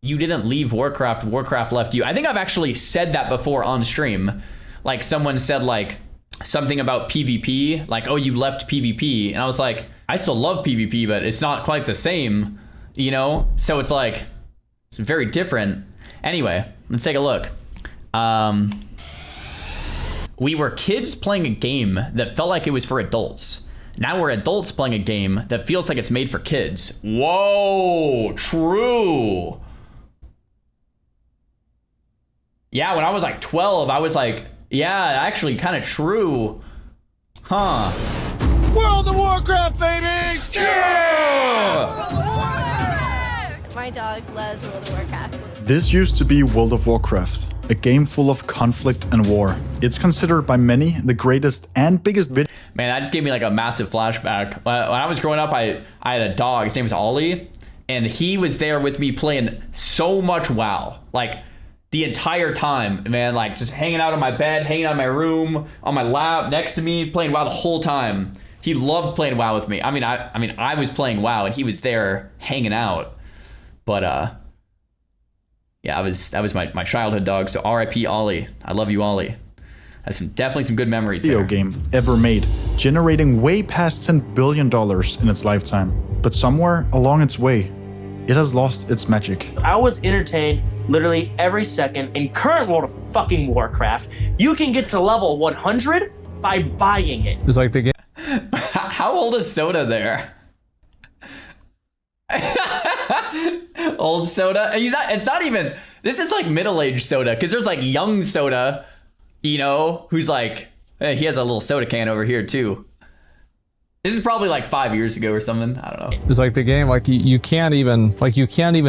you didn't leave Warcraft, Warcraft left you. I think I've actually said that before on stream. Like someone said like something about PvP, like, oh, you left PvP. And I was like, I still love PvP, but it's not quite the same, you know? So it's like, it's very different. Anyway, let's take a look. We were kids playing a game that felt like it was for adults. Now we're adults playing a game that feels like it's made for kids. Whoa, true. Yeah, when I was like 12, I was like, yeah, actually kind of true. Huh. World of Warcraft, baby! Yeah! My dog loves World of Warcraft. This used to be World of Warcraft, a game full of conflict and war. It's considered by many the greatest and biggest video. Man, that just gave me like a massive flashback. When I was growing up, I had a dog. His name was Ollie, and he was there with me playing so much WoW. Like the entire time, man, like just hanging out on my bed, hanging out in my room, on my lap, next to me, playing WoW the whole time. He loved playing WoW with me. I mean, I was playing WoW and he was there hanging out. But yeah, that was my childhood dog. So R.I.P. Ollie. I love you, Ollie. Has definitely some good memories Video there. game ever made, generating way past $10 billion in its lifetime. But somewhere along its way, it has lost its magic. I was entertained literally every second. In current World of fucking Warcraft, you can get to level 100 by buying it. It's like the game. How old is Soda there? Old Soda? It's not even, this is like middle-aged Soda, because there's like young Soda, you know, who's like, hey, he has a little soda can over here too. This is probably like 5 years ago or something. I don't know. It's like the game, like you can't even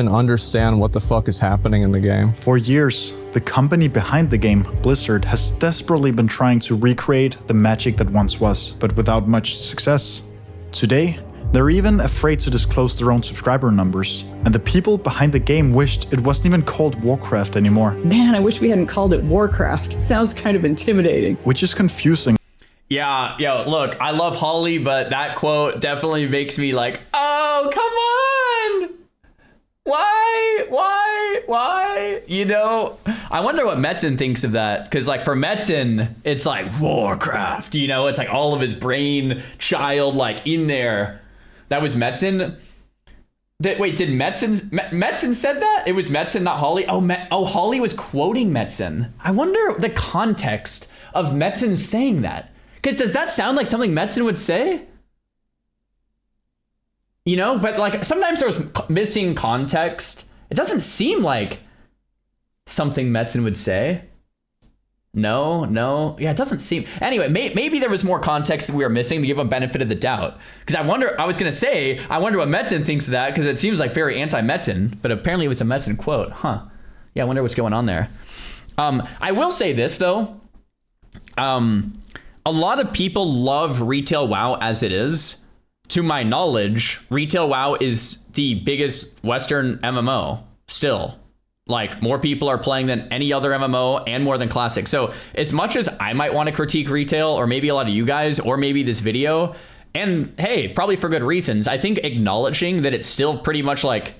understand what the fuck is happening in the game. For years, the company behind the game, Blizzard, has desperately been trying to recreate the magic that once was, but without much success. Today, they're even afraid to disclose their own subscriber numbers, and the people behind the game wished it wasn't even called Warcraft anymore. Man, I wish we hadn't called it Warcraft. Sounds kind of intimidating. Which is confusing. Yeah, yo, look, I love Holly, but that quote definitely makes me like, oh, come on! Why? You know, I wonder what Metzen thinks of that, because like for Metzen, it's like Warcraft, you know, it's like all of his brain child like in there. That was Metzen. Wait, did Metzen said that? It was Metzen, not Holly? Oh, Holly was quoting Metzen. I wonder the context of Metzen saying that. Because does that sound like something Metzen would say? You know, but like sometimes there's missing context. It doesn't seem like something Metzen would say. No. Yeah, it doesn't seem. Anyway, maybe there was more context that we were missing to give him benefit of the doubt. Because I wonder what Metzen thinks of that, because it seems like very anti-Metzen, but apparently it was a Metzen quote. Huh. Yeah, I wonder what's going on there. I will say this, though. A lot of people love retail WoW as it is. To my knowledge, retail WoW is the biggest Western MMO still. Like, more people are playing than any other MMO and more than Classic. So as much as I might want to critique retail, or maybe a lot of you guys, or maybe this video, and hey, probably for good reasons, I think acknowledging that it's still pretty much like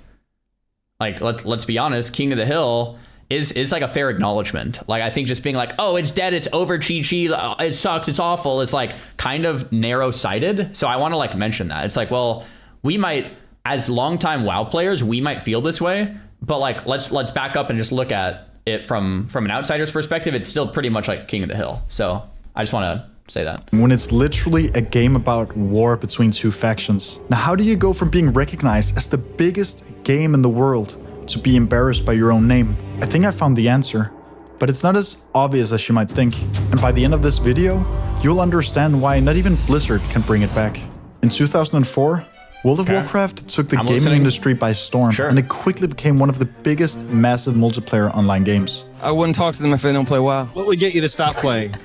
let's be honest, King of the Hill is like a fair acknowledgement. Like, I think just being like, oh, it's dead, it's over, chi, it sucks, it's awful, it's like kind of narrow-sighted. So I want to like mention that. It's like, well, we might, as longtime WoW players, we might feel this way, but like let's back up and just look at it from an outsider's perspective. It's still pretty much like King of the Hill. So I just want to say that. When it's literally a game about war between two factions. Now, how do you go from being recognized as the biggest game in the world to be embarrassed by your own name? I think I found the answer, but it's not as obvious as you might think. And by the end of this video, you'll understand why not even Blizzard can bring it back. In 2004, World of Warcraft took the gaming industry by storm, and it quickly became one of the biggest massive multiplayer online games. I wouldn't talk to them if they don't play WoW. What would get you to stop playing?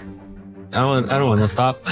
I don't want to stop.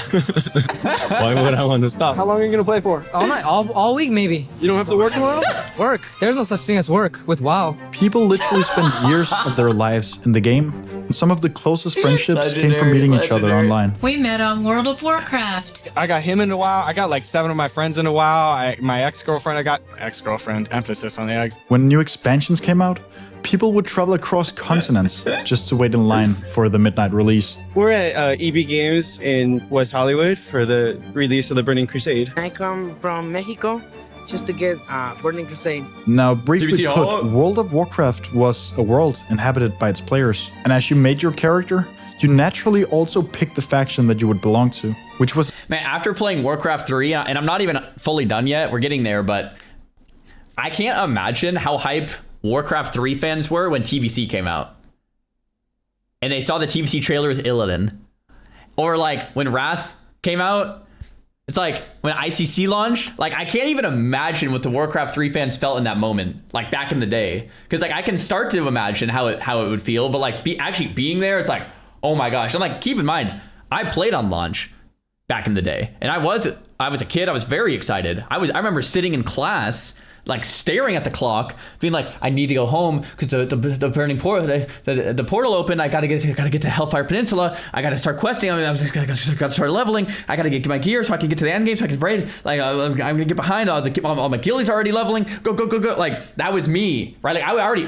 Why would I want to stop? How long are you gonna play for? All night, all week maybe. You don't have to work tomorrow? Work? There's no such thing as work with WoW. People literally spend years of their lives in the game, and and some of the closest friendships came from meeting each other online. We met on World of Warcraft. I got him into WoW. I got like 7 of my friends into WoW. My ex-girlfriend, I got ex-girlfriend, emphasis on the ex. When new expansions came out, people would travel across continents just to wait in line for the midnight release. We're at EB Games in West Hollywood for the release of the Burning Crusade. I come from Mexico just to get Burning Crusade. Now, briefly TBC, put, World of Warcraft was a world inhabited by its players. And as you made your character, you naturally also picked the faction that you would belong to, which was... Man, after playing Warcraft 3, and I'm not even fully done yet, we're getting there, but I can't imagine how hype Warcraft 3 fans were when TVC came out. And they saw the TVC trailer with Illidan. Or like when Wrath came out, it's like when ICC launched, like I can't even imagine what the Warcraft 3 fans felt in that moment, like back in the day. Because like I can start to imagine how it would feel, but like actually being there, it's like, oh my gosh. And like keep in mind, I played on launch back in the day, and I was a kid. I was very excited. I remember sitting in class, like staring at the clock, being like, I need to go home because the burning portal, the portal opened. I gotta get to Hellfire Peninsula. I gotta start questing. I gotta start leveling. I gotta get my gear so I can get to the end game. So I can raid. Like I'm gonna get behind. All my guildies already leveling. Go. Like that was me, right? Like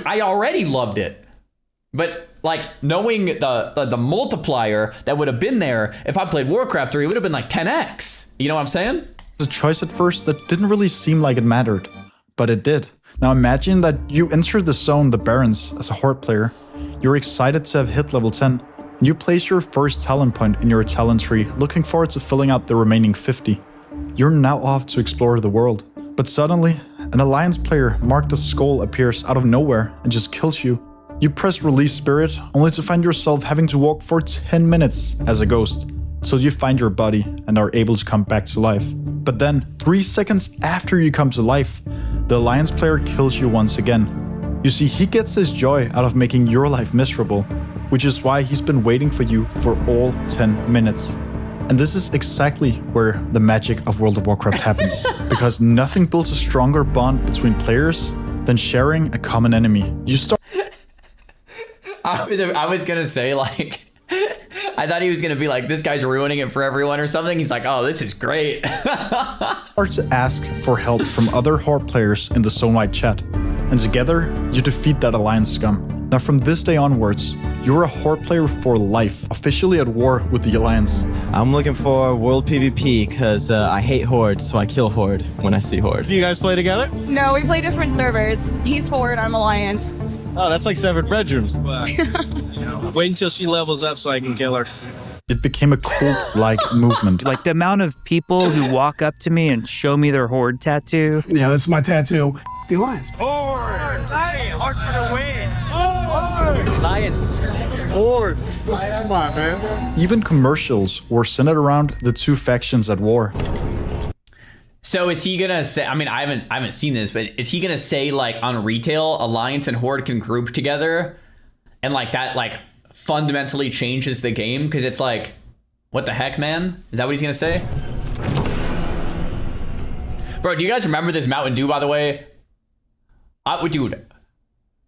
I already loved it, but like knowing the multiplier that would have been there if I played Warcraft 3, it would have been like 10x. You know what I'm saying? It was a choice at first that didn't really seem like it mattered. But it did. Now imagine that you entered the zone, the Barrens, as a Horde player. You're excited to have hit level 10. You place your first talent point in your talent tree, looking forward to filling out the remaining 50. You're now off to explore the world. But suddenly, an Alliance player marked as Skull appears out of nowhere and just kills you. You press release spirit, only to find yourself having to walk for 10 minutes as a ghost, till you find your body and are able to come back to life. But then, 3 seconds after you come to life, the Alliance player kills you once again. You see, he gets his joy out of making your life miserable, which is why he's been waiting for you for all 10 minutes. And this is exactly where the magic of World of Warcraft happens, because nothing builds a stronger bond between players than sharing a common enemy. You start... I was gonna say, like, I thought he was gonna be like, this guy's ruining it for everyone or something. He's like, oh, this is great. Start to ask for help from other Horde players in the zone-wide chat, and together you defeat that Alliance scum. Now from this day onwards, you're a Horde player for life, officially at war with the Alliance. I'm looking for World PvP because I hate Horde, so I kill Horde when I see Horde. Do you guys play together? No, we play different servers. He's Horde, I'm Alliance. Oh, that's like 7 bedrooms. Wait until she levels up so I can kill her. It became a cult-like movement. Like the amount of people who walk up to me and show me their Horde tattoo. Yeah, that's my tattoo. The Alliance. Horde! Horde for the win! Horde! Alliance. Horde! Come on, man. Even commercials were centered around the two factions at war. So is he gonna say? I mean, I haven't seen this, but is he gonna say like on retail, Alliance and Horde can group together, and like that like fundamentally changes the game? Because it's like, what the heck, man? Is that what he's gonna say? Bro, do you guys remember this Mountain Dew? By the way, dude,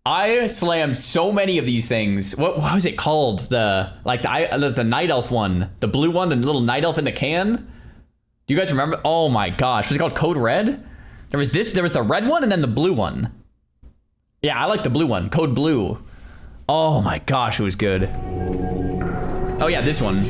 I slammed so many of these things. What was it called? The night elf one, the blue one, the little night elf in the can. Do you guys remember? Oh my gosh, was it called Code Red? There was the red one and then the blue one. Yeah, I like the blue one, Code Blue. Oh my gosh, it was good. Oh yeah, this one.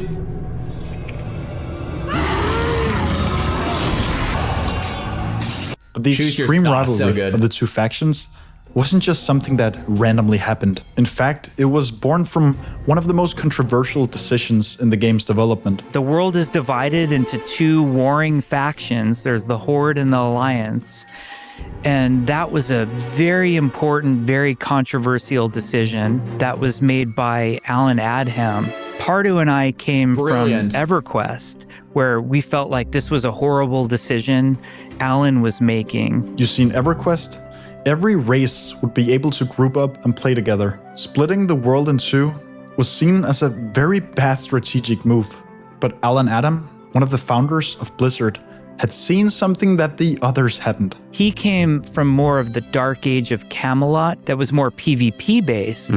But the extreme rivalry of the two factions wasn't just something that randomly happened. In fact, it was born from one of the most controversial decisions in the game's development. The world is divided into two warring factions. There's the Horde and the Alliance. And that was a very important, very controversial decision that was made by Alan Adham. Pardo and I came from EverQuest, where we felt like this was a horrible decision Alan was making. You see, in EverQuest, every race would be able to group up and play together. Splitting the world in two was seen as a very bad strategic move. But Alan Adam, one of the founders of Blizzard, had seen something that the others hadn't. He came from more of the dark age of Camelot that was more PvP based.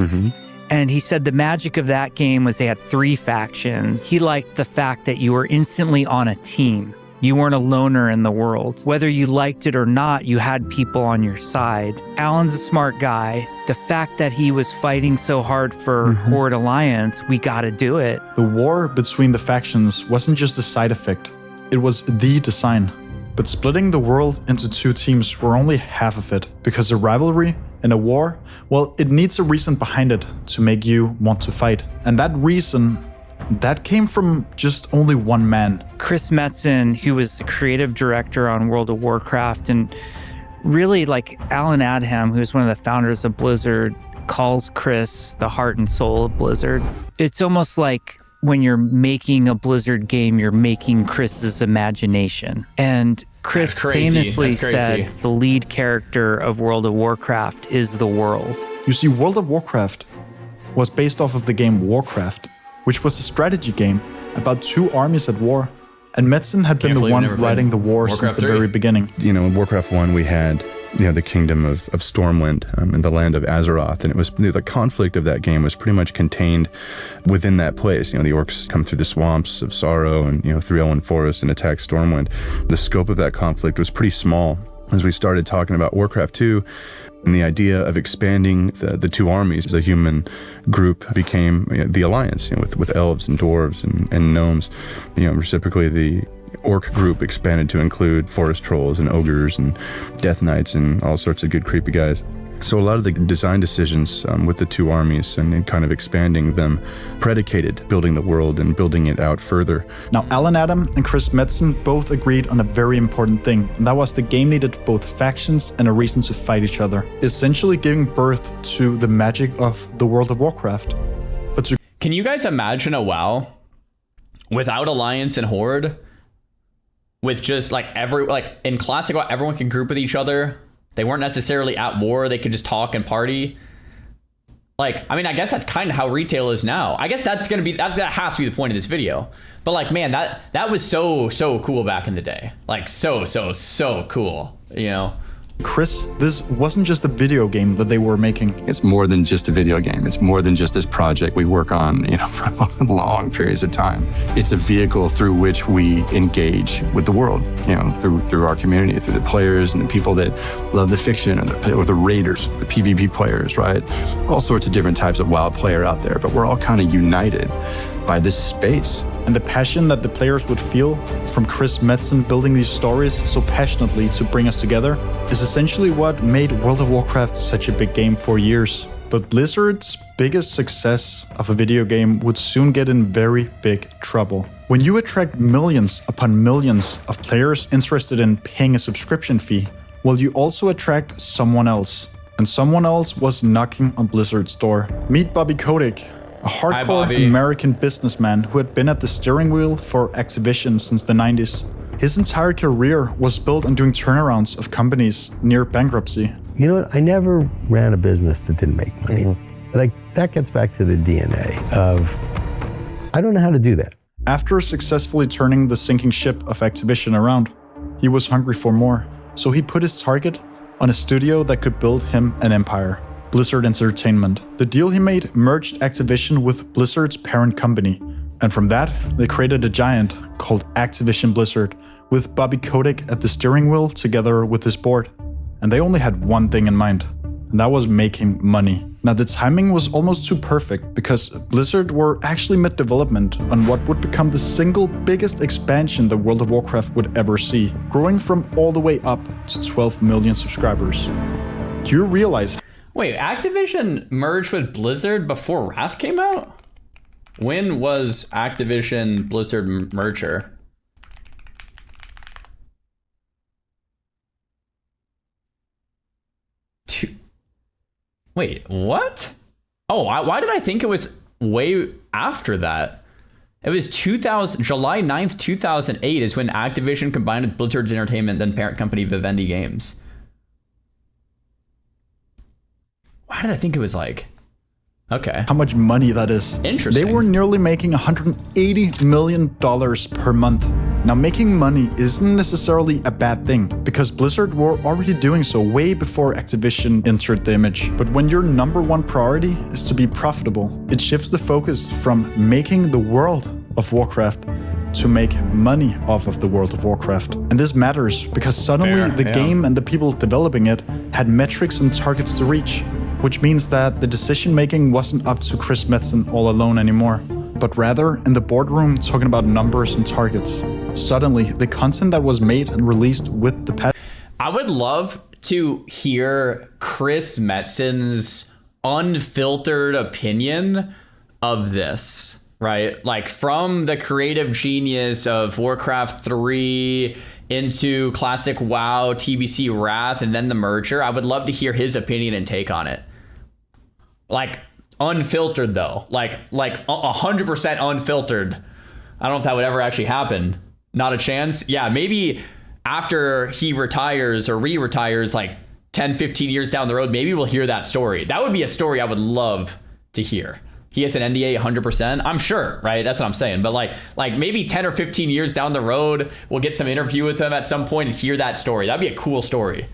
And he said the magic of that game was they had 3 factions. He liked the fact that you were instantly on a team. You weren't a loner in the world. Whether you liked it or not, you had people on your side. Alan's a smart guy. The fact that he was fighting so hard for Horde Alliance, we gotta do it. The war between the factions wasn't just a side effect, it was the design. But splitting the world into 2 teams were only half of it, because a rivalry and a war, well, it needs a reason behind it to make you want to fight. And that reason, that came from just only one man. Chris Metzen, who was the creative director on World of Warcraft, and really like Alan Adham, who's one of the founders of Blizzard, calls Chris the heart and soul of Blizzard. It's almost like when you're making a Blizzard game, you're making Chris's imagination. And Chris famously said the lead character of World of Warcraft is the world. You see, World of Warcraft was based off of the game Warcraft, which was a strategy game about 2 armies at war. And Metzen had been the one writing the war since the very beginning. You know, in Warcraft 1, we had the kingdom of Stormwind in the land of Azeroth, and it was the conflict of that game was pretty much contained within that place. You know, the orcs come through the swamps of Sorrow and through Elwynn Forest and attack Stormwind. The scope of that conflict was pretty small. As we started talking about Warcraft 2, and the idea of expanding the 2 armies, the human group became the alliance, with elves and dwarves and gnomes. Reciprocally, the orc group expanded to include forest trolls and ogres and death knights and all sorts of good creepy guys. So a lot of the design decisions with the 2 armies and kind of expanding them predicated building the world and building it out further. Now, Alan Adam and Chris Metzen both agreed on a very important thing, and that was the game needed both factions and a reason to fight each other, essentially giving birth to the magic of the World of Warcraft. But can you guys imagine a WoW without Alliance and Horde? With just in Classic WoW, everyone can group with each other. They weren't necessarily at war. They could just talk and party. I guess that's kind of how retail is now. I guess that has to be the point of this video. But man, that was so cool back in the day. So cool, Chris, this wasn't just a video game that they were making. It's more than just a video game. It's more than just this project we work on, for long periods of time. It's a vehicle through which we engage with the world, through our community, through the players and the people that love the fiction or the raiders, the PvP players, right? All sorts of different types of WoW player out there, but we're all kind of united by this space. And the passion that the players would feel from Chris Metzen building these stories so passionately to bring us together is essentially what made World of Warcraft such a big game for years. But Blizzard's biggest success of a video game would soon get in very big trouble. When you attract millions upon millions of players interested in paying a subscription fee, well, you also attract someone else. And someone else was knocking on Blizzard's door. Meet Bobby Kotick, a hardcore American businessman who had been at the steering wheel for Activision since the 90s. His entire career was built on doing turnarounds of companies near bankruptcy. You know what? I never ran a business that didn't make money. That gets back to the DNA of, I don't know how to do that. After successfully turning the sinking ship of Activision around, he was hungry for more. So he put his target on a studio that could build him an empire. Blizzard Entertainment. The deal he made merged Activision with Blizzard's parent company, and from that, they created a giant called Activision Blizzard, with Bobby Kotick at the steering wheel together with his board. And they only had one thing in mind, and that was making money. Now, the timing was almost too perfect because Blizzard were actually mid-development on what would become the single biggest expansion that World of Warcraft would ever see, growing from all the way up to 12 million subscribers. Do you realize? Wait, Activision merged with Blizzard before Wrath came out? When was Activision Blizzard merger? Wait, what? Oh, why did I think it was way after that? It was July 9th, 2008 is when Activision combined with Blizzard's Entertainment, then parent company Vivendi Games. Why did I think it was okay. How much money that is. Interesting. They were nearly making $180 million per month. Now, making money isn't necessarily a bad thing, because Blizzard were already doing so way before Activision entered the image. But when your number one priority is to be profitable, it shifts the focus from making the world of Warcraft to make money off of the World of Warcraft. And this matters because suddenly the game and the people developing it had metrics and targets to reach, which means that the decision making wasn't up to Chris Metzen all alone anymore, but rather in the boardroom talking about numbers and targets. Suddenly, the content that was made and released with the patch. I would love to hear Chris Metzen's unfiltered opinion of this. Right? Like from the creative genius of Warcraft 3 into classic WoW, TBC Wrath, and then the merger. I would love to hear his opinion and take on it. Like unfiltered though, like 100% unfiltered. I don't know if that would ever actually happen. Not a chance. Yeah, maybe after he retires or re-retires like 10, 15 years down the road, maybe we'll hear that story. That would be a story I would love to hear. He has an NDA 100%. I'm sure, right? That's what I'm saying. But like maybe 10 or 15 years down the road, we'll get some interview with him at some point and hear that story. That'd be a cool story.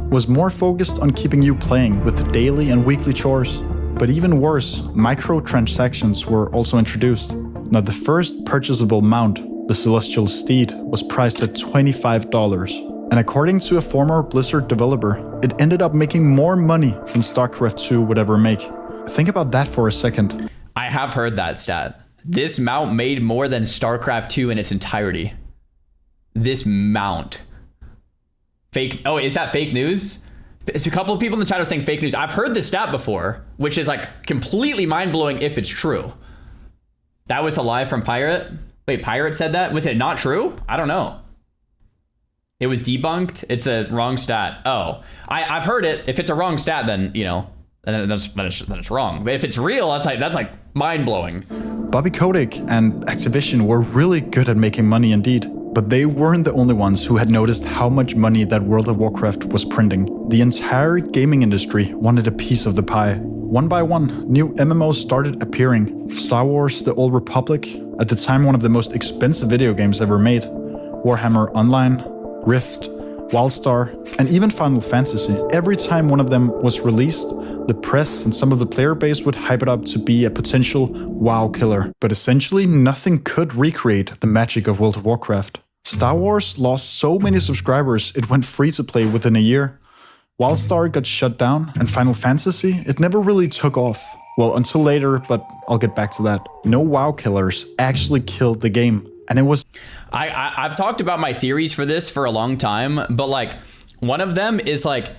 Was more focused on keeping you playing with the daily and weekly chores. But even worse, microtransactions were also introduced. Now, the first purchasable mount, the Celestial Steed, was priced at $25. And according to a former Blizzard developer, it ended up making more money than StarCraft 2 would ever make. Think about that for a second. I have heard that stat. This mount made more than StarCraft 2 in its entirety. This mount. Fake. Oh, is that fake news? It's a couple of people in the chat are saying fake news. I've heard this stat before, which is like completely mind-blowing if it's true. That was a lie from Pirate? Wait, Pirate said that? Was it not true? I don't know. It was debunked? It's a wrong stat. Oh, I've heard it. If it's a wrong stat, then, you know, then it's wrong. But if it's real, that's like mind-blowing. Bobby Kotick and Activision were really good at making money indeed. But they weren't the only ones who had noticed how much money that World of Warcraft was printing. The entire gaming industry wanted a piece of the pie. One by one, new MMOs started appearing. Star Wars: The Old Republic, at the time one of the most expensive video games ever made. Warhammer Online, Rift, Wildstar, and even Final Fantasy. Every time one of them was released, the press and some of the player base would hype it up to be a potential WoW killer. But essentially nothing could recreate the magic of World of Warcraft. Star Wars lost so many subscribers it went free to play within a year. Wildstar got shut down, and Final Fantasy, it never really took off. Well, until later, but I'll get back to that. No WoW killers actually killed the game, and it was... I've talked about my theories for this for a long time, but like one of them is like,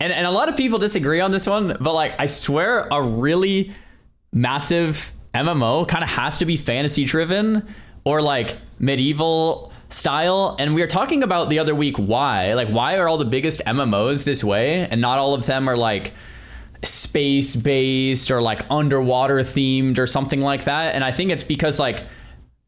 and a lot of people disagree on this one, but like I swear a really massive MMO kind of has to be fantasy driven or like medieval style. And we were talking about the other week why are all the biggest MMOs this way and not all of them are like space based or like underwater themed or something like that. And I think it's because like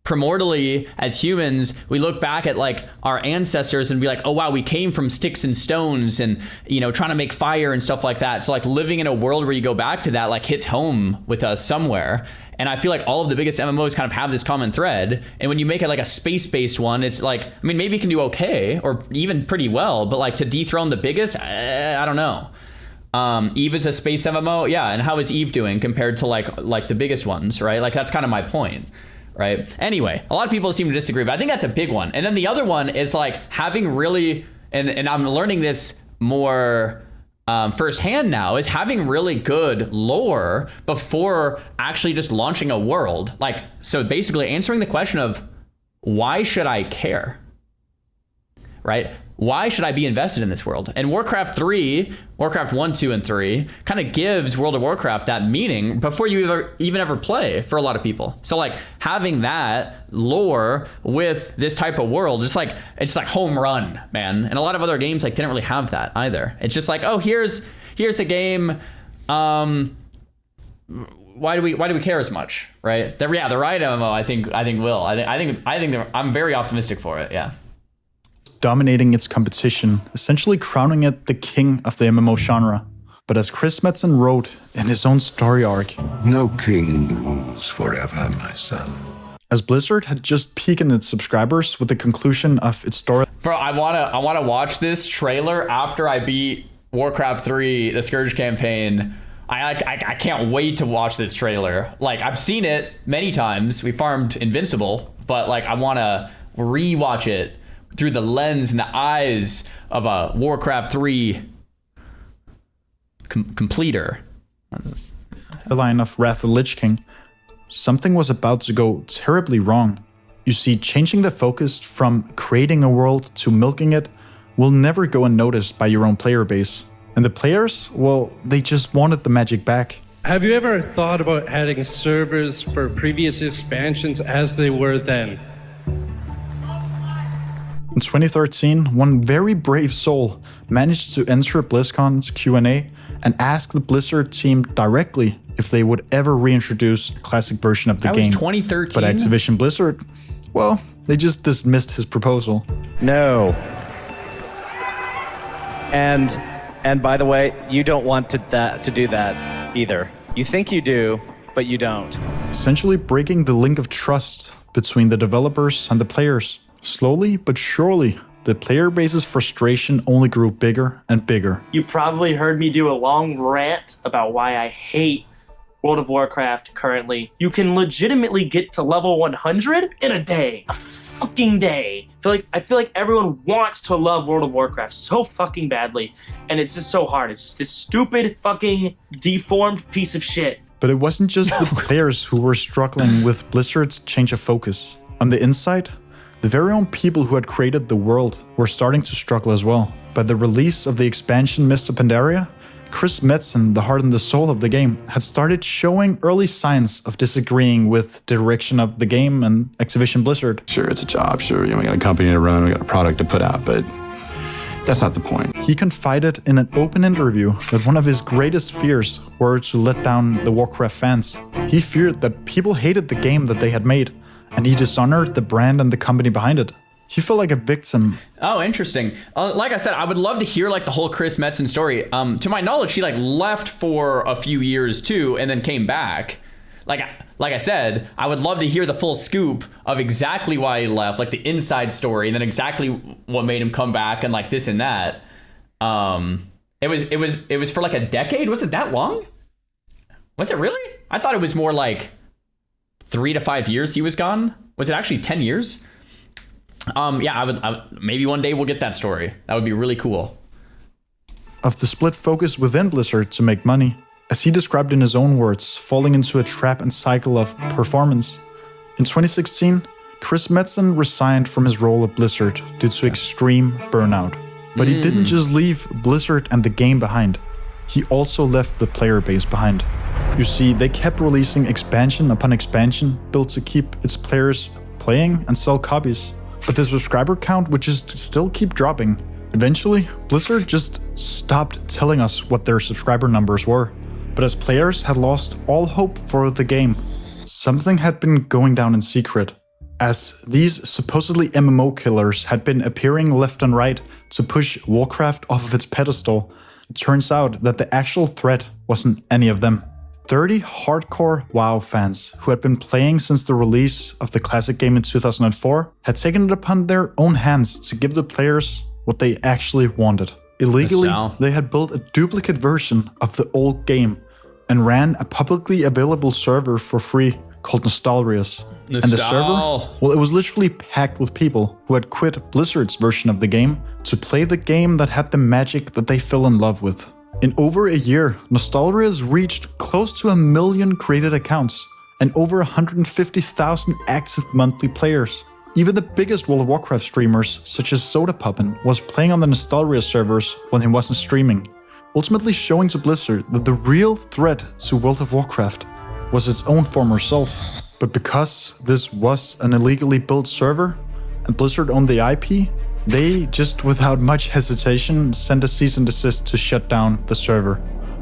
primordially as humans we look back at like our ancestors and be like, oh wow, we came from sticks and stones and, you know, trying to make fire and stuff like that. So like living in a world where you go back to that like hits home with us somewhere. And I feel like all of the biggest MMOs kind of have this common thread. And when you make it like a space-based one, it's like, I mean, maybe you can do okay or even pretty well, but like to dethrone the biggest, I don't know. Eve is a space MMO. Yeah. And how is Eve doing compared to like the biggest ones, right? Like that's kind of my point, right? Anyway, a lot of people seem to disagree, but I think that's a big one. And then the other one is like having really, and I'm learning this more firsthand now, is having really good lore before actually just launching a world. Like, so basically answering the question of why should I care, right? Why should I be invested in this world? And Warcraft 1, 2, and 3 kind of gives World of Warcraft that meaning before you even ever play for a lot of people. So like having that lore with this type of world, it's like home run, man. And a lot of other games like didn't really have that either. It's just like, oh, here's a game. Why do we care as much, right? The right MMO, I think will. I think I'm very optimistic for it. Yeah. Dominating its competition, essentially crowning it the king of the MMO genre. But as Chris Metzen wrote in his own story arc, no king rules forever, my son. as Blizzard had just peaked in its subscribers with the conclusion of its story. Bro, I wanna watch this trailer after I beat Warcraft 3, the Scourge campaign. I can't wait to watch this trailer. Like, I've seen it many times. We farmed Invincible, but like I wanna rewatch it through the lens and the eyes of a Warcraft 3 completer. The line of Wrath of the Lich King. Something was about to go terribly wrong. You see, changing the focus from creating a world to milking it will never go unnoticed by your own player base. And the players, well, they just wanted the magic back. Have you ever thought about adding servers for previous expansions as they were then? In 2013, one very brave soul managed to enter BlizzCon's Q&A and ask the Blizzard team directly if they would ever reintroduce a classic version of the game. That was 2013? But Activision Blizzard, well, they just dismissed his proposal. No. And by the way, you don't want to do that either. You think you do, but you don't. Essentially breaking the link of trust between the developers and the players. Slowly but surely, the player base's frustration only grew bigger and bigger. You probably heard me do a long rant about why I hate World of Warcraft currently. You can legitimately get to level 100 in a day. A fucking day. I feel like everyone wants to love World of Warcraft so fucking badly, and it's just so hard. It's just this stupid fucking deformed piece of shit. But it wasn't just the players who were struggling with Blizzard's change of focus. On the inside, the very own people who had created the world were starting to struggle as well. By the release of the expansion Mist of Pandaria, Chris Metzen, the heart and the soul of the game, had started showing early signs of disagreeing with the direction of the game and Activision Blizzard. Sure, it's a job. Sure, we got a company to run, we got a product to put out, but that's not the point. He confided in an open interview that one of his greatest fears were to let down the Warcraft fans. He feared that people hated the game that they had made, and he dishonored the brand and the company behind it. He felt like a victim. Oh, interesting. Like I said, I would love to hear like the whole Chris Metzen story. To my knowledge, she like left for a few years too, and then came back. Like I said, I would love to hear the full scoop of exactly why he left, like the inside story, and then exactly what made him come back, and like this and that. It was for like a decade. Was it that long? Was it really? I thought it was more like 3 to 5 years he was gone. Was it actually 10 years? Yeah, I would maybe one day we'll get that story. That would be really cool. Of the split focus within Blizzard to make money, as he described in his own words, falling into a trap and cycle of performance. In 2016, Chris Metzen resigned from his role at Blizzard due to extreme burnout. But he didn't just leave Blizzard and the game behind. He also left the player base behind. You see, they kept releasing expansion upon expansion built to keep its players playing and sell copies. But the subscriber count would just still keep dropping. Eventually, Blizzard just stopped telling us what their subscriber numbers were. But as players had lost all hope for the game, something had been going down in secret. As these supposedly MMO killers had been appearing left and right to push Warcraft off of its pedestal, it turns out that the actual threat wasn't any of them. 30 hardcore WoW fans who had been playing since the release of the classic game in 2004 had taken it upon their own hands to give the players what they actually wanted. Illegally, they had built a duplicate version of the old game and ran a publicly available server for free called Nostalrius. And the server, well, it was literally packed with people who had quit Blizzard's version of the game to play the game that had the magic that they fell in love with. In over a year, Nostalrius reached close to 1 million created accounts and over 150,000 active monthly players. Even the biggest World of Warcraft streamers, such as Sodapoppin, was playing on the Nostalrius servers when he wasn't streaming, ultimately showing to Blizzard that the real threat to World of Warcraft was its own former self. But because this was an illegally built server and Blizzard owned the IP, they just without much hesitation sent a cease and desist to shut down the server,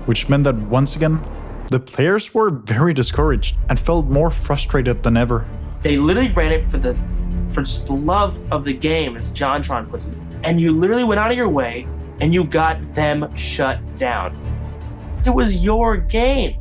which meant that once again, the players were very discouraged and felt more frustrated than ever. They literally ran it for just the love of the game, as JonTron puts it. And you literally went out of your way and you got them shut down. It was your game.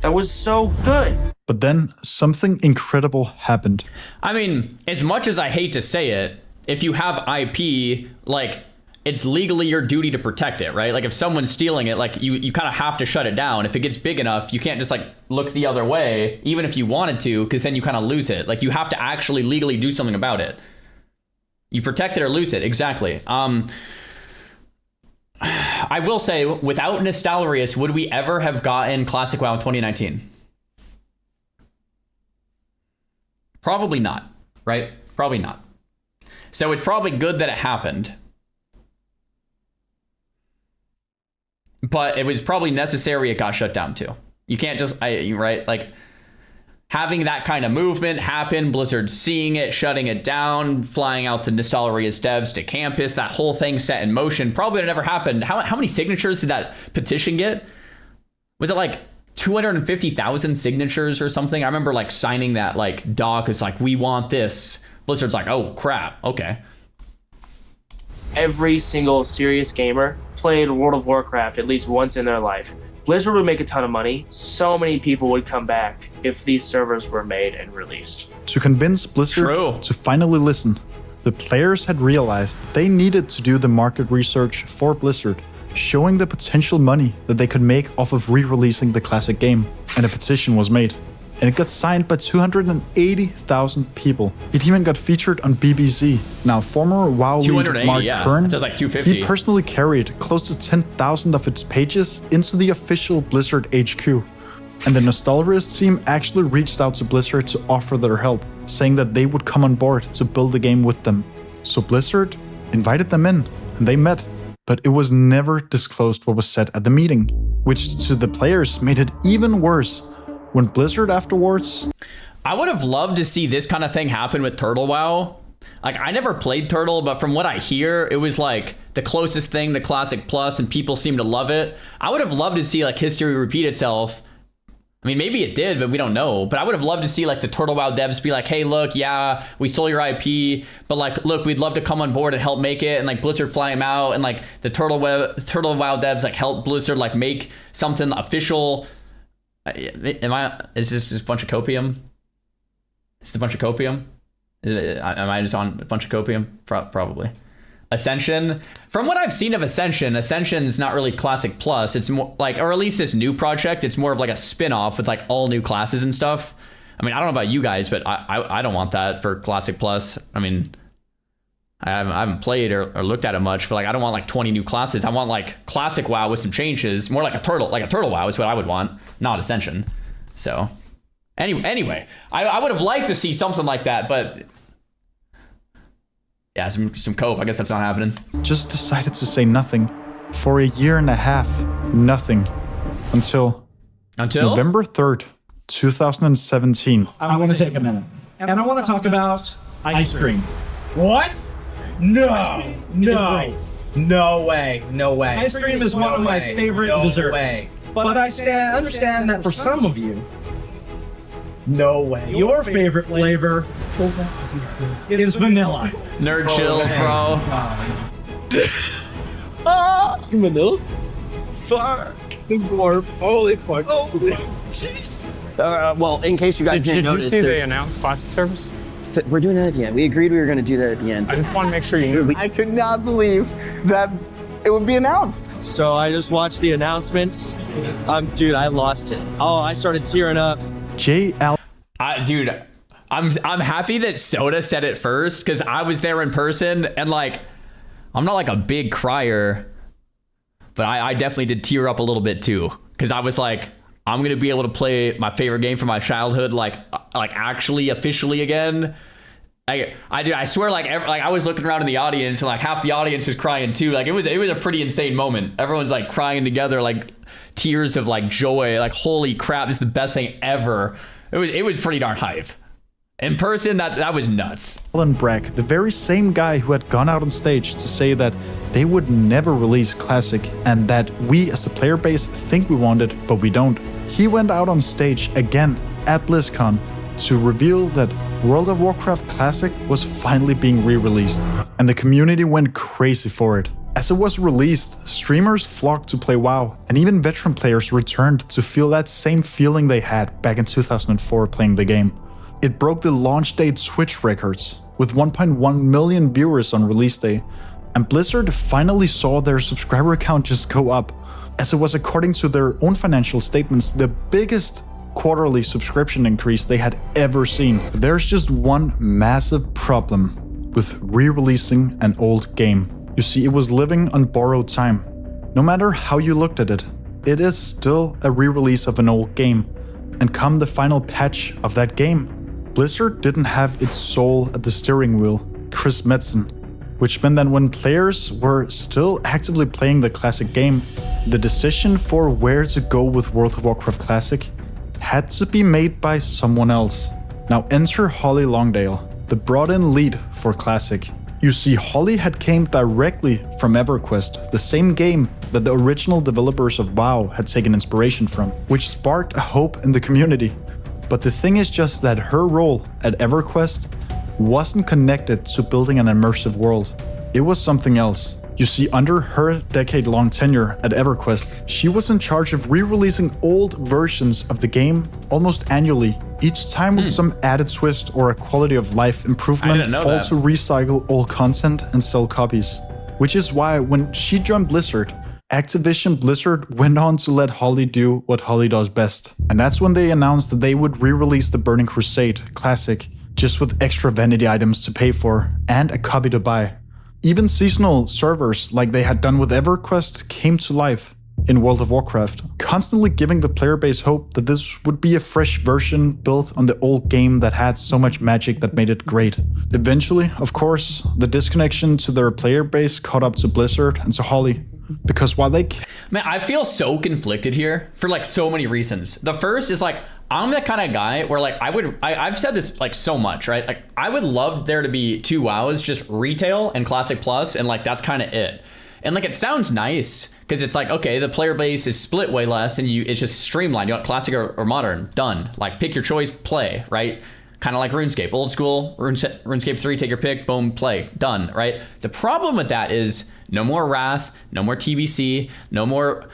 that was so good. But then something incredible happened. I mean, as much as I hate to say it, if you have IP, like, it's legally your duty to protect it, right? Like, if someone's stealing it, like, you kind of have to shut it down. If it gets big enough, you can't just, like, look the other way, even if you wanted to, because then you kind of lose it. Like, you have to actually legally do something about it. You protect it or lose it, exactly. I will say, without Nostalrius, would we ever have gotten Classic WoW in 2019? Probably not, right? Probably not. So it's probably good that it happened. But it was probably necessary it got shut down too. You can't just, right? Like, having that kind of movement happen, Blizzard seeing it, shutting it down, flying out the Nostalrius devs to campus, that whole thing set in motion, probably never happened. How many signatures did that petition get? Was it like 250,000 signatures or something? I remember like signing that like doc. It's like, we want this. Blizzard's like, oh crap, okay. Every single serious gamer played World of Warcraft at least once in their life. Blizzard would make a ton of money. So many people would come back if these servers were made and released. To convince Blizzard to finally listen, the players had realized that they needed to do the market research for Blizzard, showing the potential money that they could make off of re-releasing the classic game. And a petition was made. And it got signed by 280,000 people. It even got featured on BBC. Now, former WoW lead Mark Kern, that's like 250. he personally carried close to 10,000 of its pages into the official Blizzard HQ. And the Nostalrius team actually reached out to Blizzard to offer their help, saying that they would come on board to build the game with them. So Blizzard invited them in, and they met. But it was never disclosed what was said at the meeting, which to the players made it even worse. When Blizzard afterwards... I would have loved to see this kind of thing happen with Turtle WoW. Like, I never played Turtle, but from what I hear, it was like the closest thing to Classic Plus, and people seem to love it. I would have loved to see like history repeat itself. I mean, maybe it did, but we don't know. But I would have loved to see like the Turtle WoW devs be like, hey, look, yeah, we stole your IP, but like, look, we'd love to come on board and help make it, and like Blizzard fly them out, and like the Turtle WoW devs like help Blizzard like make something official. Is this just a bunch of copium? Is this a bunch of copium? Am I just on a bunch of copium? Probably. Ascension. From what I've seen of Ascension's not really Classic Plus. It's more like, or at least this new project, it's more of like a spin-off with like all new classes and stuff. I mean, I don't know about you guys, but I don't want that for Classic Plus. I mean, I haven't played or looked at it much, but like, I don't want like 20 new classes. I want like Classic WoW with some changes, more like a Turtle WoW is what I would want, not Ascension. So anyway, I would have liked to see something like that, but yeah, some cope. I guess that's not happening. Just decided to say nothing for a year and a half. Nothing. Until November 3rd, 2017. I want to take a minute. And I want to talk about ice cream. What? No. No way. Ice cream is one of my favorite desserts. But I understand that for some of you, no way. Your favorite flavor is vanilla. Nerd chills, bro. Vanilla? Fuck. Holy fuck. Oh, Jesus. Well, in case you guys didn't notice, did you see they announced classic service? We're doing that at the end. We agreed we were going to do that at the end. I just want to make sure you knew. I could not believe that it would be announced. So I just watched the announcements. Dude, I lost it. Oh, I started tearing up. Dude, I'm happy that Soda said it first, because I was there in person, and like, I'm not like a big crier, but I definitely did tear up a little bit too, because I was like, I'm gonna be able to play my favorite game from my childhood, like actually officially again. I swear, like I was looking around in the audience, and like half the audience was crying too. Like it was a pretty insane moment. Everyone's like crying together, like tears of like joy. Like, holy crap, this is the best thing ever. It was pretty darn hype. In person, that was nuts. Alan Brack, the very same guy who had gone out on stage to say that they would never release Classic, and that we as the player base think we want it, but we don't. He went out on stage again at BlizzCon to reveal that World of Warcraft Classic was finally being re-released, and the community went crazy for it. As it was released, streamers flocked to play WoW, and even veteran players returned to feel that same feeling they had back in 2004 playing the game. It broke the launch day Twitch records, with 1.1 million viewers on release day, and Blizzard finally saw their subscriber count just go up, as it was, according to their own financial statements, the biggest quarterly subscription increase they had ever seen. But there's just one massive problem with re-releasing an old game. You see, it was living on borrowed time. No matter how you looked at it, it is still a re-release of an old game. And come the final patch of that game, Blizzard didn't have its soul at the steering wheel, Chris Metzen, which meant that when players were still actively playing the classic game, the decision for where to go with World of Warcraft Classic had to be made by someone else. Now enter Holly Longdale, the brought-in lead for Classic. You see, Holly had came directly from EverQuest, the same game that the original developers of WoW had taken inspiration from, which sparked a hope in the community. But the thing is just that her role at EverQuest wasn't connected to building an immersive world. It was something else. You see, under her decade-long tenure at EverQuest, she was in charge of re-releasing old versions of the game almost annually, each time with some added twist or a quality of life improvement, all to recycle old content and sell copies. Which is why when she joined Blizzard, Activision Blizzard went on to let Holly do what Holly does best. And that's when they announced that they would re-release the Burning Crusade Classic, just with extra vanity items to pay for and a copy to buy. Even seasonal servers, like they had done with EverQuest, came to life in World of Warcraft, constantly giving the player base hope that this would be a fresh version built on the old game that had so much magic that made it great. Eventually, of course, the disconnection to their player base caught up to Blizzard and to Holly, because while they... Man, I feel so conflicted here for like so many reasons. The first is like, I'm the kind of guy where like I've said this like so much, right? Like I would love there to be 2 WoWs, just retail and Classic Plus, and like that's kind of it. And like it sounds nice because it's like, okay, the player base is split way less and it's just streamlined. You want Classic or Modern, done. Like pick your choice, play, right? Kind of like RuneScape, old school, RuneScape 3, take your pick, boom, play, done, right? The problem with that is no more Wrath, no more TBC, no more,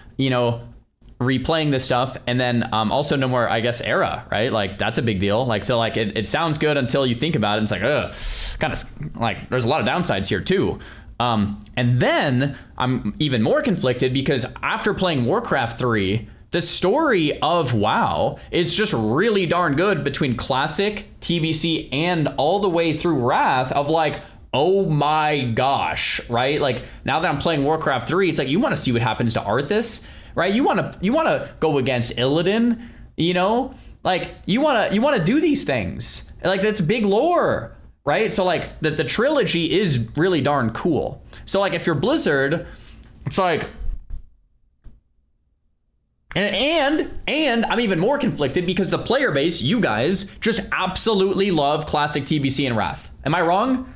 replaying this stuff, and then also no more, I guess, Era, right? Like that's a big deal. Like so, like it sounds good until you think about it. And it's like, kind of like there's a lot of downsides here too. And then I'm even more conflicted because after playing Warcraft 3, the story of WoW is just really darn good between Classic, TBC, and all the way through Wrath of like, oh my gosh, right? Like now that I'm playing Warcraft 3, it's like you want to see what happens to Arthas. Right, you want to go against Illidan, like you want to do these things. Like that's big lore, right? So like the trilogy is really darn cool. So like if you're Blizzard, it's like, and I'm even more conflicted because the player base, you guys, just absolutely love Classic, TBC, and Wrath. Am I wrong?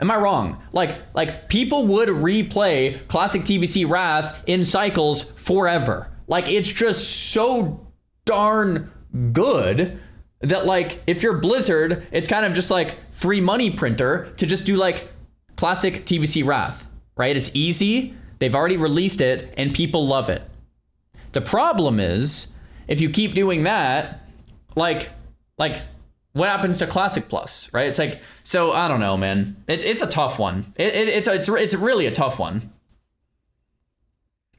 Am I wrong? Like people would replay Classic, TBC, Wrath in cycles forever. Like it's just so darn good that like if you're Blizzard, it's kind of just like free money printer to just do like Classic, TBC, Wrath, right? It's easy. They've already released it and people love it. The problem is if you keep doing that, like what happens to Classic Plus, right? It's like, so I don't know, man. It's a tough one. It's really a tough one.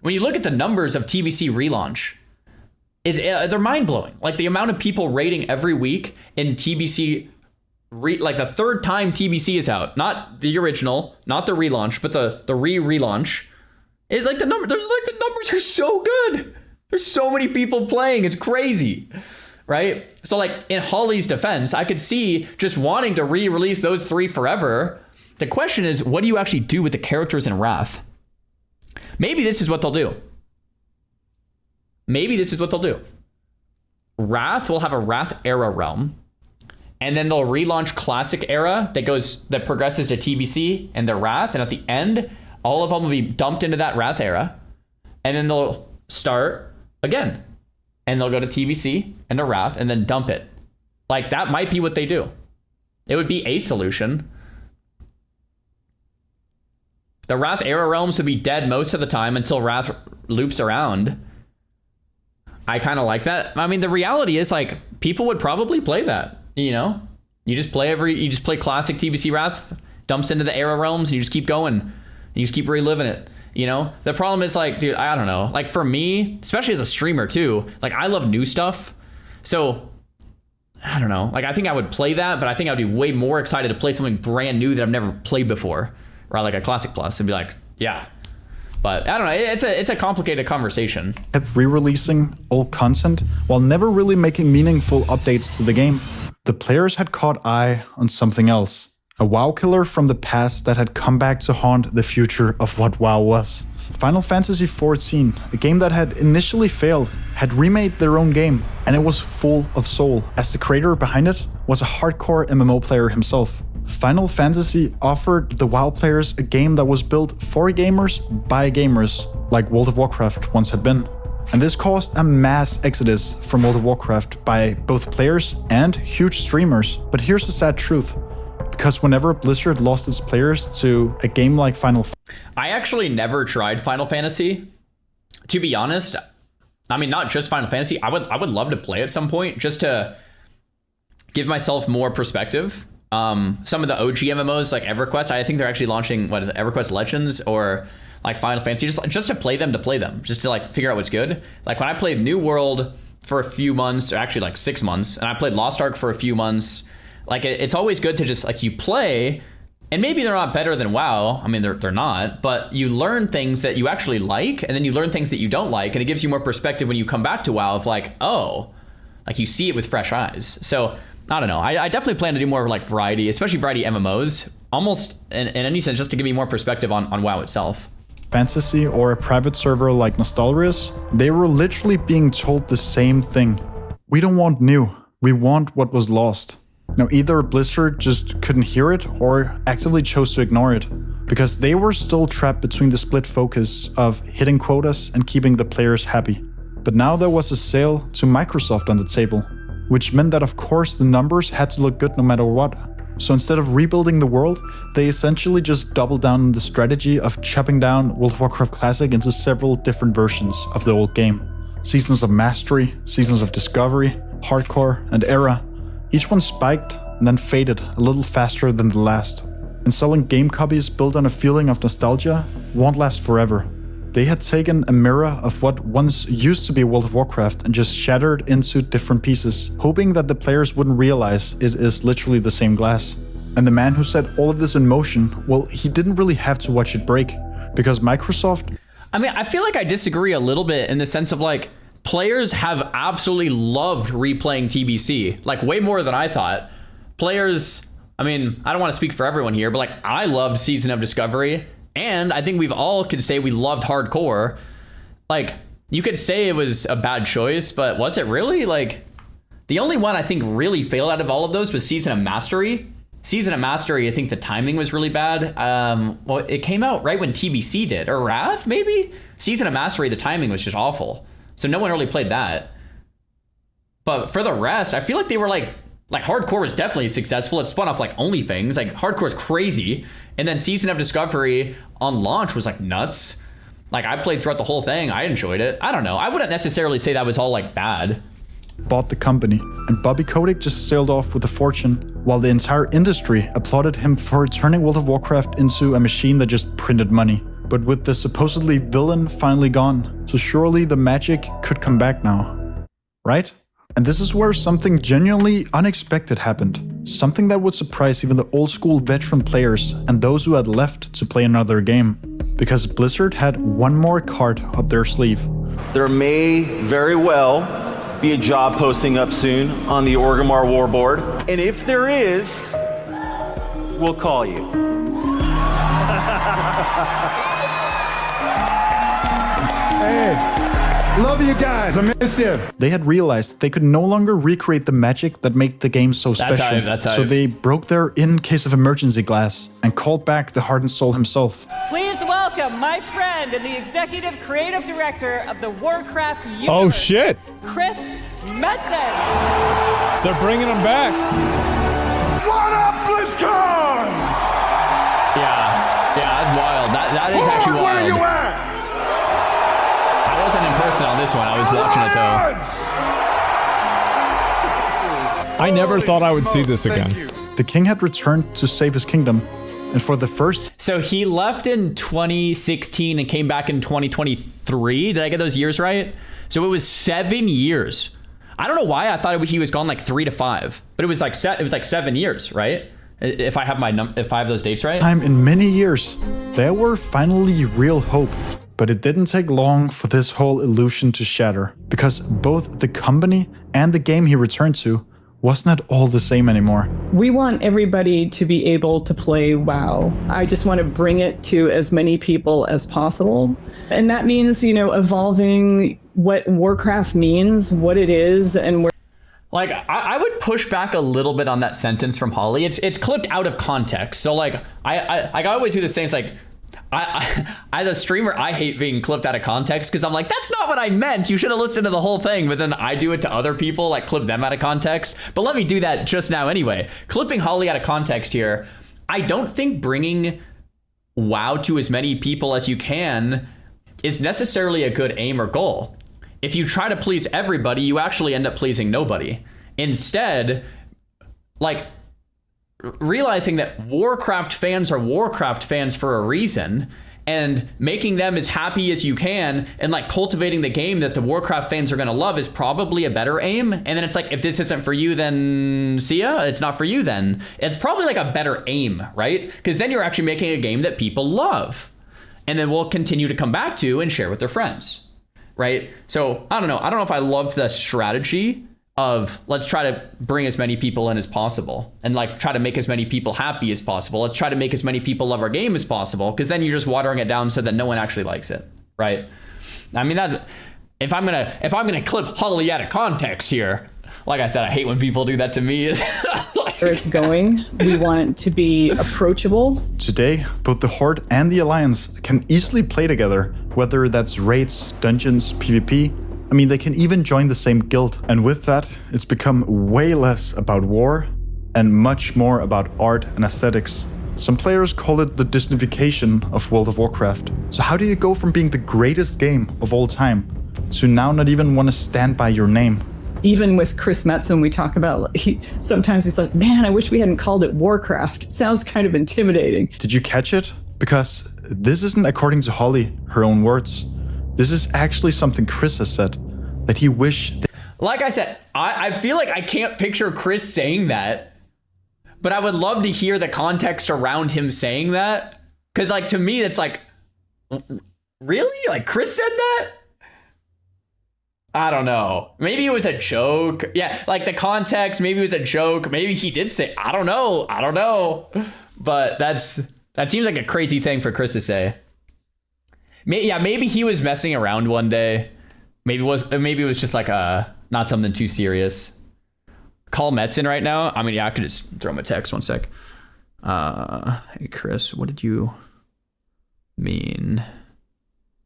When you look at the numbers of TBC relaunch, they're mind blowing. Like the amount of people rating every week in TBC, like the third time TBC is out, not the original, not the relaunch, but the relaunch, is like the number. There's like the numbers are so good. There's so many people playing. It's crazy. Right? So like in Holly's defense, I could see just wanting to re-release those 3 forever. The question is, what do you actually do with the characters in Wrath? Maybe this is what they'll do. Wrath will have a Wrath era realm, and then they'll relaunch Classic era that progresses to TBC and the Wrath, and at the end, all of them will be dumped into that Wrath era, and then they'll start again. And they'll go to TBC and to Wrath and then dump it. Like that might be what they do. It would be a solution. The Wrath era realms would be dead most of the time until Wrath loops around. I kind of like that. I mean, the reality is like people would probably play that, you know? You just play classic TBC Wrath, dumps into the era realms, and you just keep going. You just keep reliving it, you know? The problem is like, dude, I don't know. Like for me, especially as a streamer too, like I love new stuff. So I don't know. Like I think I would play that, but I think I'd be way more excited to play something brand new that I've never played before, or like a Classic Plus, and be like, yeah. But I don't know. It's a complicated conversation. Kept re-releasing old content while never really making meaningful updates to the game. The players had caught eye on something else. A WoW killer from the past that had come back to haunt the future of what WoW was. Final Fantasy XIV, a game that had initially failed, had remade their own game, and it was full of soul, as the creator behind it was a hardcore MMO player himself. Final Fantasy offered the WoW players a game that was built for gamers by gamers, like World of Warcraft once had been. And this caused a mass exodus from World of Warcraft by both players and huge streamers. But here's the sad truth. Because whenever Blizzard lost its players to a game like Final Fantasy... I actually never tried Final Fantasy. To be honest, I mean, not just Final Fantasy. I would love to play at some point just to give myself more perspective. Some of the OG MMOs like EverQuest, I think they're actually launching, what is it, EverQuest Legends or like Final Fantasy, just to play them, just to like figure out what's good. Like when I played New World for a few months, or actually like 6 months, and I played Lost Ark for a few months, like it's always good to just like you play, and maybe they're not better than WoW. I mean, they're not, but you learn things that you actually like, and then you learn things that you don't like, and it gives you more perspective when you come back to WoW of like, oh, like you see it with fresh eyes. So I don't know. I definitely plan to do more like variety, especially variety MMOs, almost in any sense, just to give me more perspective on WoW itself. Fantasy or a private server like Nostalrius, they were literally being told the same thing. We don't want new, we want what was lost. Now either Blizzard just couldn't hear it or actively chose to ignore it, because they were still trapped between the split focus of hitting quotas and keeping the players happy. But now there was a sale to Microsoft on the table, which meant that of course the numbers had to look good no matter what. So instead of rebuilding the world, they essentially just doubled down on the strategy of chopping down World of Warcraft Classic into several different versions of the old game. Seasons of Mastery, Seasons of Discovery, Hardcore, and Era. Each one spiked and then faded a little faster than the last. And selling game copies built on a feeling of nostalgia won't last forever. They had taken a mirror of what once used to be World of Warcraft and just shattered into different pieces, hoping that the players wouldn't realize it is literally the same glass. And the man who set all of this in motion, well, he didn't really have to watch it break, because Microsoft... I mean, I feel like I disagree a little bit in the sense of like, players have absolutely loved replaying TBC, like way more than I thought. Players, I mean, I don't want to speak for everyone here, but like I loved Season of Discovery. And I think we've all could say we loved Hardcore. Like, you could say it was a bad choice, but was it really? Like, the only one I think really failed out of all of those was Season of Mastery. Season of Mastery, I think the timing was really bad. Well, it came out right when TBC did, or Wrath, maybe? Season of Mastery, the timing was just awful. So no one really played that. But for the rest, I feel like they were like Hardcore was definitely successful. It spun off like OnlyFans. Like Hardcore's crazy. And then Season of Discovery on launch was like nuts. Like I played throughout the whole thing. I enjoyed it. I don't know. I wouldn't necessarily say that was all like bad. Bought the company, and Bobby Kotick just sailed off with a fortune, while the entire industry applauded him for turning World of Warcraft into a machine that just printed money. But with the supposedly villain finally gone, so surely the magic could come back now, right? And this is where something genuinely unexpected happened. Something that would surprise even the old school veteran players and those who had left to play another game. Because Blizzard had one more card up their sleeve. There may very well be a job posting up soon on the Orgrimmar Warboard. And if there is, we'll call you. Hey, love you guys. I miss you. They had realized they could no longer recreate the magic that made the game so special. So they broke their in case of emergency glass and called back the heart and soul himself. Please welcome my friend and the executive creative director of the Warcraft universe. Oh shit! Chris Metzen. They're bringing him back. What up, BlizzCon? Yeah, that's wild. this one. I was watching it though. I never thought I would see this again. The king had returned to save his kingdom, and for the first... So he left in 2016 and came back in 2023. Did I get those years right? So it was 7 years. I don't know why I thought he was gone like 3 to 5, but it was like 7 years, right? If I have those dates right. Time in many years, there were finally real hope. But it didn't take long for this whole illusion to shatter, because both the company and the game he returned to wasn't at all the same anymore. We want everybody to be able to play WoW. I just want to bring it to as many people as possible. And that means, you know, evolving what Warcraft means, what it is, and where. Like, I would push back a little bit on that sentence from Holly. It's clipped out of context. So like, I always do this thing. It's like, I as a streamer, I hate being clipped out of context because I'm like, that's not what I meant. You should have listened to the whole thing. But then I do it to other people, like clip them out of context. But let me do that just now anyway. Clipping Holly out of context here. I don't think bringing WoW to as many people as you can is necessarily a good aim or goal. If you try to please everybody, you actually end up pleasing nobody. Instead, like, realizing that Warcraft fans are Warcraft fans for a reason, and making them as happy as you can, and like cultivating the game that the Warcraft fans are going to love is probably a better aim. And then it's like, if this isn't for you, then see ya. It's not for you then. It's probably like a better aim, right? Because then you're actually making a game that people love, and then will continue to come back to and share with their friends. Right? So I don't know. I don't know if I love the strategy of let's try to bring as many people in as possible and like try to make as many people happy as possible. Let's try to make as many people love our game as possible, because then you're just watering it down so that no one actually likes it. Right? I mean, that's if I'm gonna clip Holly out of context here. Like I said, I hate when people do that to me. Where it's going, we want it to be approachable. Today, both the Horde and the Alliance can easily play together, whether that's raids, dungeons, PvP. I mean, they can even join the same guild. And with that, it's become way less about war and much more about art and aesthetics. Some players call it the Disneyfication of World of Warcraft. So how do you go from being the greatest game of all time to now not even want to stand by your name? Even with Chris Metzen, we talk about, sometimes he's like, man, I wish we hadn't called it Warcraft. It sounds kind of intimidating. Did you catch it? Because this isn't according to Holly, her own words. This is actually something Chris has said, that he wished... Like I said, I feel like I can't picture Chris saying that, but I would love to hear the context around him saying that. Because like, to me, it's like, really? Like Chris said that? I don't know. Maybe it was a joke. Yeah, like the context, maybe it was a joke. Maybe he did say, I don't know. But that seems like a crazy thing for Chris to say. Maybe he was messing around one day. Maybe it was just like not something too serious. Call Metzen right now. I mean, yeah, I could just throw him a text. 1 sec. Hey Chris, what did you mean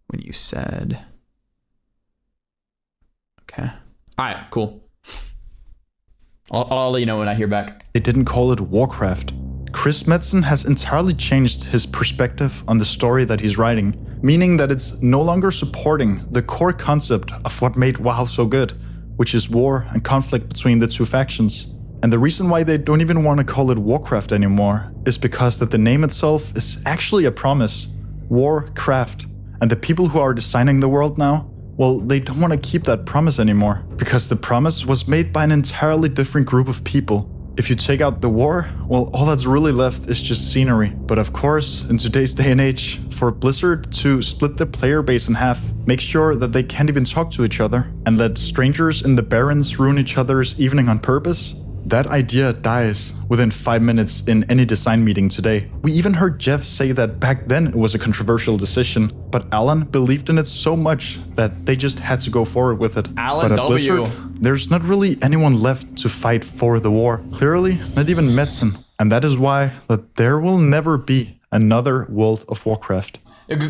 when you said... Okay. All right, cool. I'll let you know when I hear back. They didn't call it Warcraft. Chris Metzen has entirely changed his perspective on the story that he's writing, meaning that it's no longer supporting the core concept of what made WoW so good, which is war and conflict between the two factions. And the reason why they don't even want to call it Warcraft anymore is because that the name itself is actually a promise. Warcraft. And the people who are designing the world now, well, they don't want to keep that promise anymore, because the promise was made by an entirely different group of people. If you take out the war, well, all that's really left is just scenery. But of course, in today's day and age, for Blizzard to split the player base in half, make sure that they can't even talk to each other, and let strangers in the Barrens ruin each other's evening on purpose, that idea dies within 5 minutes in any design meeting today. We even heard Jeff say that back then it was a controversial decision, but Alan believed in it so much that they just had to go forward with it. Alan but at W. Blizzard, there's not really anyone left to fight for the war. Clearly, not even Metzen. And that is why that there will never be another World of Warcraft.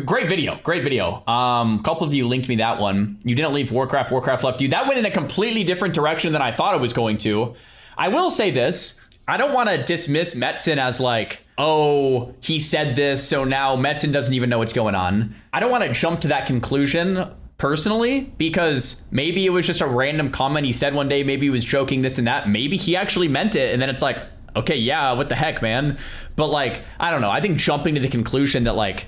Great video. A couple of you linked me that one. You didn't leave Warcraft left you. That went in a completely different direction than I thought it was going to. I will say this, I don't want to dismiss Metzen as like, oh, he said this, so now Metzen doesn't even know what's going on. I don't want to jump to that conclusion personally, because maybe it was just a random comment he said one day. Maybe he was joking, this and that. Maybe he actually meant it, and then it's like, okay, yeah, what the heck, man? But like, I don't know. I think jumping to the conclusion that like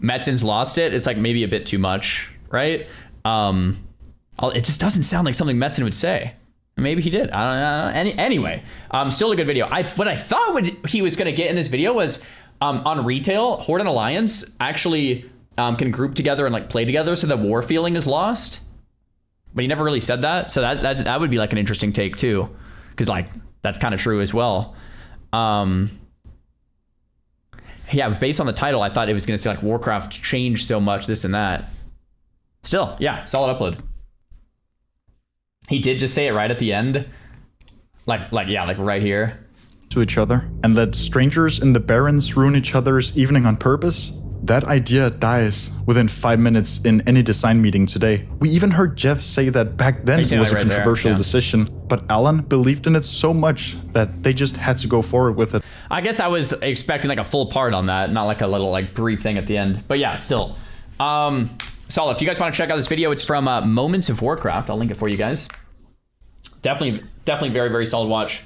Metzin's lost it is like maybe a bit too much, right? It just doesn't sound like something Metzin would say. Maybe he did. I don't know. Anyway, still a good video. What I thought he was going to get in this video was on retail, Horde and Alliance actually can group together and like play together, so the war feeling is lost. But he never really said that, so that would be like an interesting take too, because like that's kind of true as well. Yeah, based on the title, I thought it was going to say like Warcraft changed so much, this and that. Still, yeah, solid upload. He did just say it right at the end. Like right here. To each other, and that strangers in the Barrens ruin each other's evening on purpose? That idea dies within 5 minutes in any design meeting today. We even heard Jeff say that back then it was a controversial decision, but Alan believed in it so much that they just had to go forward with it. I guess I was expecting like a full part on that, not like a little like brief thing at the end. But yeah, still. Solid. If you guys want to check out this video, it's from Moments of Warcraft. I'll link it for you guys. Definitely very, very solid watch.